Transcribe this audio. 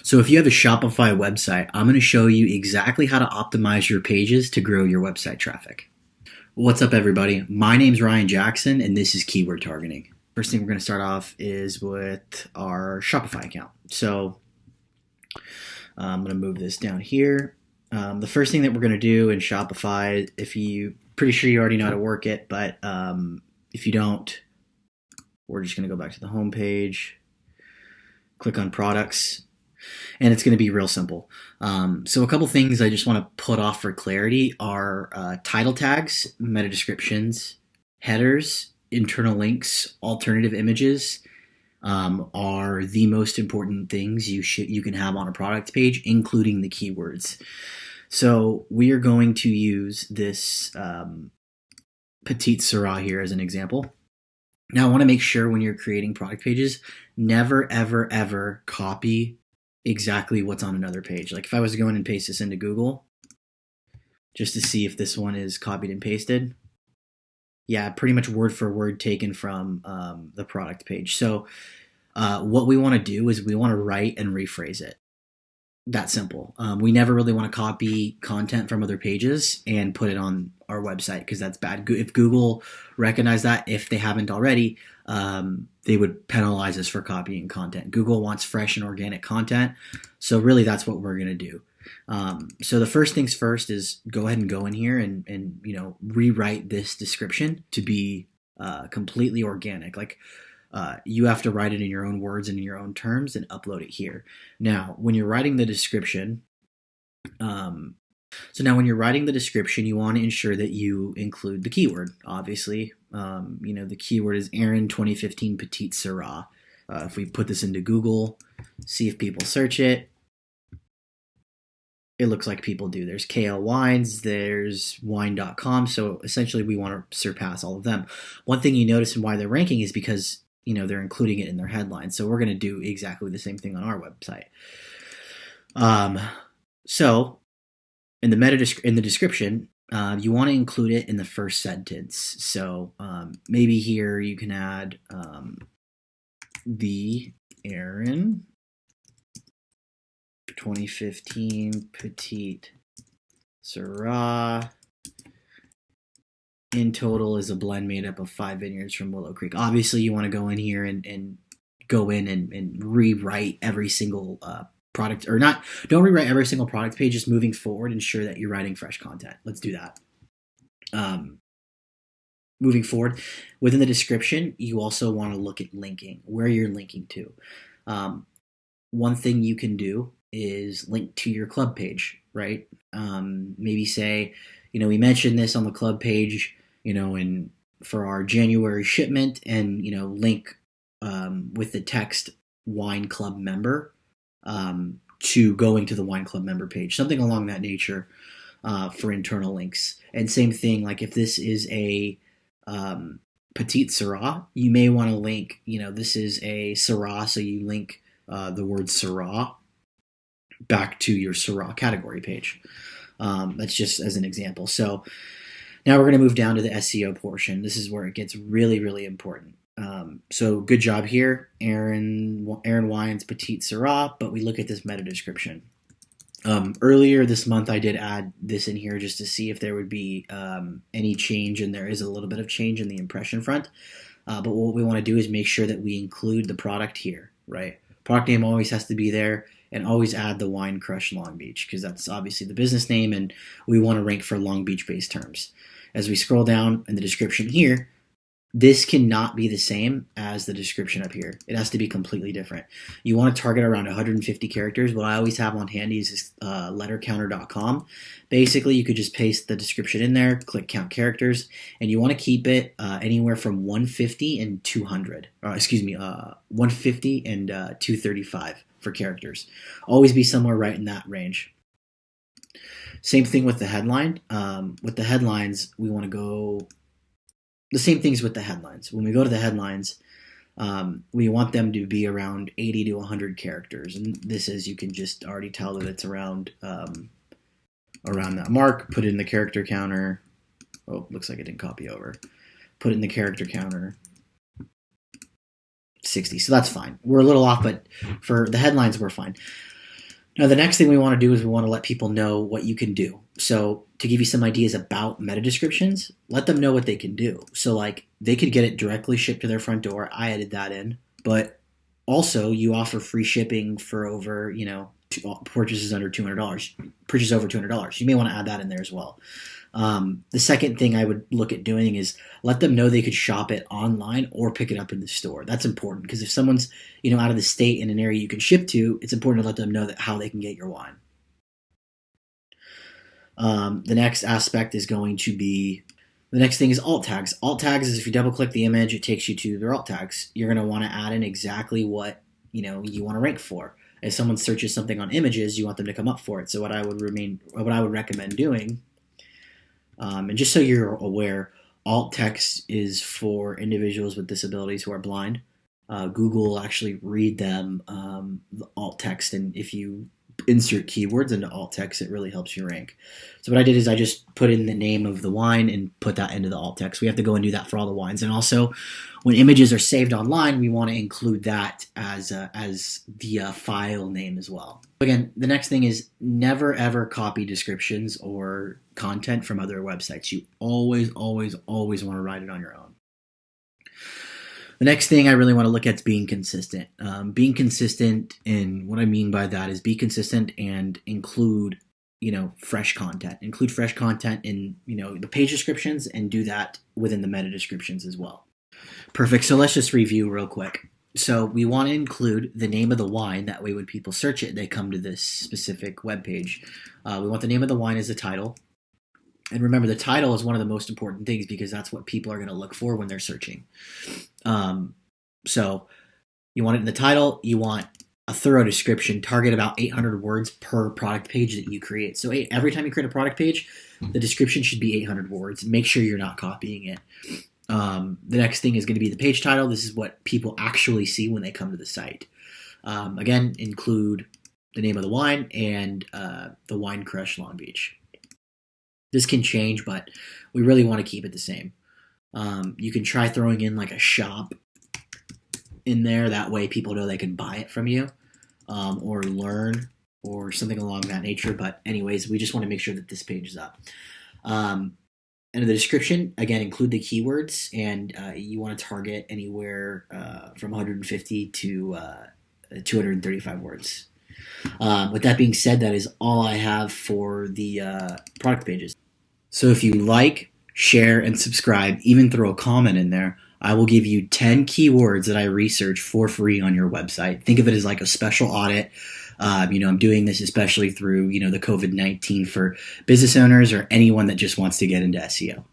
So if you have a Shopify website, I'm going to show you exactly how to optimize your pages to grow your website traffic. What's up, everybody? My name's Ryan Jackson, and this is keyword targeting. First thing we're going to start off is with our Shopify account. So I'm going to move this down here. The first thing that we're going to do in Shopify, pretty sure you already know how to work it, but if you don't, we're just going to go back to the home page, click on products, and it's going to be real simple. So a couple things I just want to put off for clarity are title tags, meta descriptions, headers, internal links, alternative images are the most important things you can have on a product page, including the keywords. So we are going to use this Petite Sirah here as an example. Now I want to make sure when you're creating product pages, never, ever, ever copy exactly what's on another page. Like if I was to go in and paste this into Google, just to see if this one is copied and pasted. Yeah, pretty much word for word taken from the product page. So what we want to do is we want to write and rephrase it. That simple. We never really want to copy content from other pages and put it on our website because that's bad. If Google recognized that, if they haven't already, they would penalize us for copying content. Google wants fresh and organic content. So really that's what we're going to do. So the first things first is go ahead and go in here and rewrite this description to be completely organic. Like you have to write it in your own words and in your own terms and upload it here. Now, when you're writing the description, you want to ensure that you include the keyword. Obviously, the keyword is Aaron 2015 Petite Sirah. If we put this into Google, see if people search it. It looks like people do. There's KL Wines, there's wine.com. So essentially we want to surpass all of them. One thing you notice and why they're ranking is because they're including it in their headline. So we're going to do exactly the same thing on our website. So in the description, you want to include it in the first sentence. So maybe here you can add the Aaron 2015 Petite Sirah in total is a blend made up of 5 vineyards from Willow Creek. Obviously, you want to go in here and go in and rewrite every single product, or not. Don't rewrite every single product page. Just moving forward, ensure that you're writing fresh content. Let's do that. Moving forward, within the description, you also want to look at linking, where you're linking to. One thing you can do is link to your club page, right? Maybe say, we mentioned this on the club page, and for our January shipment, and link with the text wine club member to going to the wine club member page, something along that nature for internal links. And same thing, like if this is a Petite Sirah, you may want to link, this is a Syrah, so you link the word Syrah back to your Syrah category page. That's just as an example. So now we're going to move down to the SEO portion. This is where it gets really, really important. So good job here, Aaron Wines Petite Sirah, but we look at this meta description. Earlier this month, I did add this in here just to see if there would be any change, and there is a little bit of change in the impression front. But what we want to do is make sure that we include the product here, right? Product name always has to be there, and always add the Wine Crush Long Beach because that's obviously the business name, and we want to rank for Long Beach-based terms. As we scroll down in the description here, this cannot be the same as the description up here. It has to be completely different. You want to target around 150 characters. What I always have on handy is lettercounter.com. Basically, you could just paste the description in there, click count characters, and you want to keep it anywhere from 150 and 200. 150 and 235 for characters. Always be somewhere right in that range. Same thing with the headline. With the headlines, we want to go the same things with the headlines. When we go to the headlines, we want them to be around 80 to 100 characters. And this is, you can just already tell that it's around that mark. Put it in the character counter. Oh, looks like it didn't copy over. Put it in the character counter. 60. So that's fine. We're a little off, but for the headlines, we're fine. Now, the next thing we want to do is we want to let people know what you can do. So to give you some ideas about meta descriptions, let them know what they can do. So like they could get it directly shipped to their front door. I added that in, but also you offer free shipping for over, purchases under $200, purchases over $200. You may want to add that in there as well. The second thing I would look at doing is let them know they could shop it online or pick it up in the store. That's important because if someone's out of the state in an area you can ship to, it's important to let them know that how they can get your wine. The next aspect is going to be the next thing is alt tags. Alt tags is if you double click the image, it takes you to their alt tags. You're going to want to add in exactly what you want to rank for. If someone searches something on images, you want them to come up for it. So what I would recommend doing. And just so you're aware, alt text is for individuals with disabilities who are blind. Google will actually read them the alt text, and if you insert keywords into alt text, it really helps you rank. So what I did is I just put in the name of the wine and put that into the alt text. We have to go and do that for all the wines. And also, when images are saved online, we want to include that as the file name as well. Again, the next thing is never ever copy descriptions or content from other websites. You always want to write it on your own. The next thing I really want to look at is being consistent. Being consistent, and what I mean by that is be consistent and include, fresh content. Include fresh content in, the page descriptions, and do that within the meta descriptions as well. Perfect. So let's just review real quick. So we want to include the name of the wine. That way when people search it, they come to this specific web page. We want the name of the wine as the title. And remember, the title is one of the most important things because that's what people are going to look for when they're searching. So you want it in the title. You want a thorough description. Target about 800 words per product page that you create. So every time you create a product page, the description should be 800 words. Make sure you're not copying it. The next thing is going to be the page title. This is what people actually see when they come to the site. Again, include the name of the wine and the Wine Crush Long Beach. This can change, but we really want to keep it the same. You can try throwing in like a shop in there. That way people know they can buy it from you or learn or something along that nature. But anyways, we just want to make sure that this page is up. And in the description, again, include the keywords, and you want to target anywhere from 150 to 235 words. With that being said, that is all I have for the product pages. So if you like, share, and subscribe, even throw a comment in there, I will give you 10 keywords that I research for free on your website. Think of it as like a special audit. I'm doing this especially through, the COVID-19 for business owners or anyone that just wants to get into SEO.